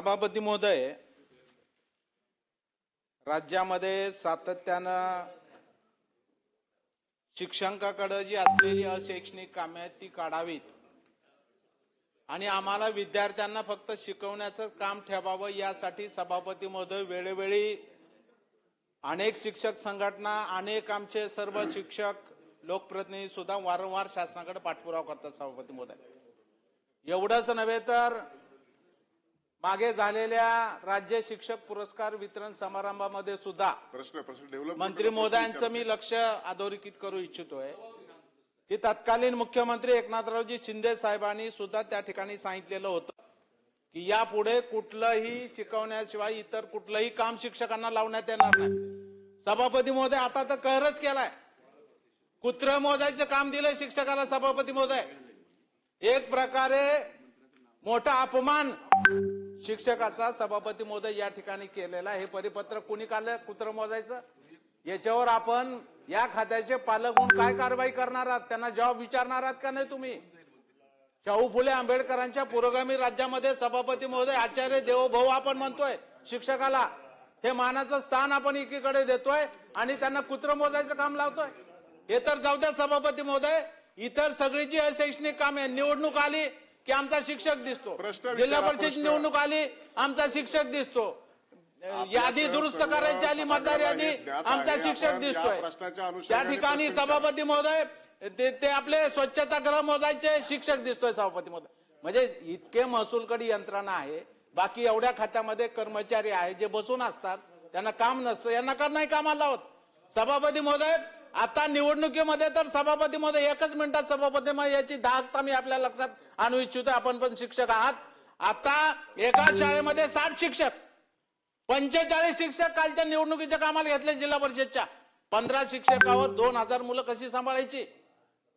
सभापती महोदय, राज्यामध्ये सातत्यानं शिक्षकांकडे जी असलेली अशैक्षणिक कामे आहेत ती काढावीत आणि आम्हाला विद्यार्थ्यांना फक्त शिकवण्याचं काम ठेवावं यासाठी सभापती महोदय वेळोवेळी अनेक शिक्षक संघटना, अनेक आमचे सर्व शिक्षक लोकप्रतिनिधी सुद्धा वारंवार शासनाकडे पाठपुरावा करतात. सभापती महोदय, एवढंच नव्हे तर मागे झालेल्या राज्य शिक्षक पुरस्कार वितरण समारंभामध्ये सुद्धा मंत्री महोदयांचं मी लक्ष अधोरेखित करू इच्छितोय की तत्कालीन मुख्यमंत्री एकनाथरावजी शिंदे साहेबांनी सुद्धा त्या ठिकाणी सांगितलेलं होतं की यापुढे कुठलंही शिकवण्याशिवाय इतर कुठलंही काम शिक्षकांना लावण्यात येणार नाही. सभापती महोदय, आता तर कहरच केलाय. कुत्र मोजायचं काम दिलंय शिक्षकाला. सभापती महोदय, एक प्रकारे मोठा अपमान शिक्षकाचा सभापती महोदय या ठिकाणी केलेला. हे परिपत्र कोणी काढलं कुत्र मोजायचं? याच्यावर आपण या खात्याचे पालक म्हणून काय कारवाई करणार आहात? त्यांना जबाब विचारणार आहात का नाही तुम्ही? शाहू फुले आंबेडकरांच्या पुरोगामी राज्यामध्ये सभापती महोदय आचार्य देवोभव आपण म्हणतोय शिक्षकाला. हे मानाचं स्थान आपण एकीकडे देतोय आणि त्यांना कुत्र मोजायचं काम लावतोय. हे तर जाऊ द्या सभापती महोदय, इतर सगळी जी अशैक्षणिक कामे, निवडणूक आली की आमचा शिक्षक दिसतो, जिल्हा परिषद निवडणूक आली आमचा शिक्षक दिसतो, यादी दुरुस्त करायची आली मतदार यादी आमचा शिक्षक दिसतोय. त्या ठिकाणी सभापती महोदय ते आपले स्वच्छतागृह मोजायचे शिक्षक दिसतोय. सभापती महोदय, म्हणजे इतके महसूलकडे यंत्रणा आहे, बाकी एवढ्या खात्यामध्ये कर्मचारी आहे जे बसून असतात, त्यांना काम नसतं, यांना का नाही कामाला लावत? सभापती महोदय, आता निवडणुकीमध्ये तर सभापती महोदय एकच मिनिटात सभापती महोदय याची दाहकता मी आपल्या लक्षात आणू इच्छितो. आपण पण शिक्षक आहात. आता एका शाळेमध्ये 60 शिक्षक, 45 शिक्षक कालच्या निवडणुकीच्या कामाला घेतले जिल्हा परिषदच्या. 15 शिक्षकावर 2000 मुलं कशी सांभाळायची?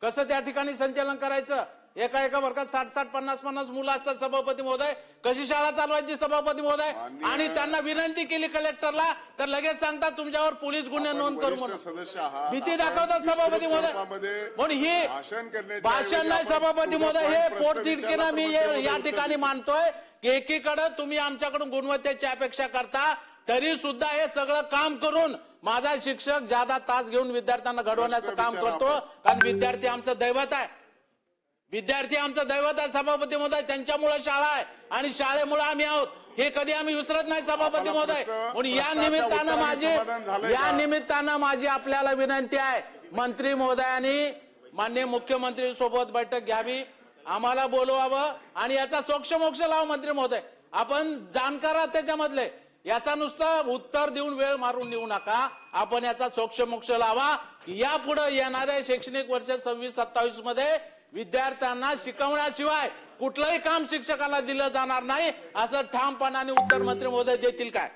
कसं त्या ठिकाणी संचालन करायचं? एका वर्गात 60 50 मुलं असतात. सभापती महोदय, कशी शाळा चालवायची? सभापती महोदय, आणि त्यांना विनंती केली कलेक्टरला तर लगेच सांगतात तुमच्यावर पोलीस गुन्हे नोंद करू म्हणून भीती दाखवतात. सभापती महोदय, म्हणून ही भाषण नाही सभापती महोदय, हे पोटतिडकीनं मी या ठिकाणी मानतोय की एकीकडे तुम्ही आमच्याकडून गुणवत्तेची अपेक्षा करता, तरी सुद्धा हे सगळं काम करून माझा शिक्षक ज्यादा तास घेऊन विद्यार्थ्यांना घडवण्याचं काम करतो. कारण विद्यार्थी आमचं दैवत आहे. विद्यार्थी आमचं दैवत आहे सभापती महोदय. त्यांच्यामुळे शाळा आहे आणि शाळेमुळे आम्ही आहोत, हे कधी आम्ही विसरत नाही सभापती महोदय. म्हणून या निमित्तानं माझी आपल्याला विनंती आहे, मंत्री महोदयांनी माननीय मुख्यमंत्री सोबत बैठक घ्यावी, आम्हाला बोलवावं आणि याचा सोक्षमोक्ष लावा. मंत्री महोदय, आपण जाणकार आहात त्याच्यामधले, याचा नुसतं उत्तर देऊन वेळ मारून देऊ नका. आपण याचा सोक्षमोक्ष लावा की यापुढे येणाऱ्या शैक्षणिक वर्ष 26-27 मध्ये विद्यार्थ्यांना शिकवण्याशिवाय कुठलंही काम शिक्षकाला दिलं जाणार नाही, असं ठामपणाने उत्तर मंत्री महोदय देतील काय?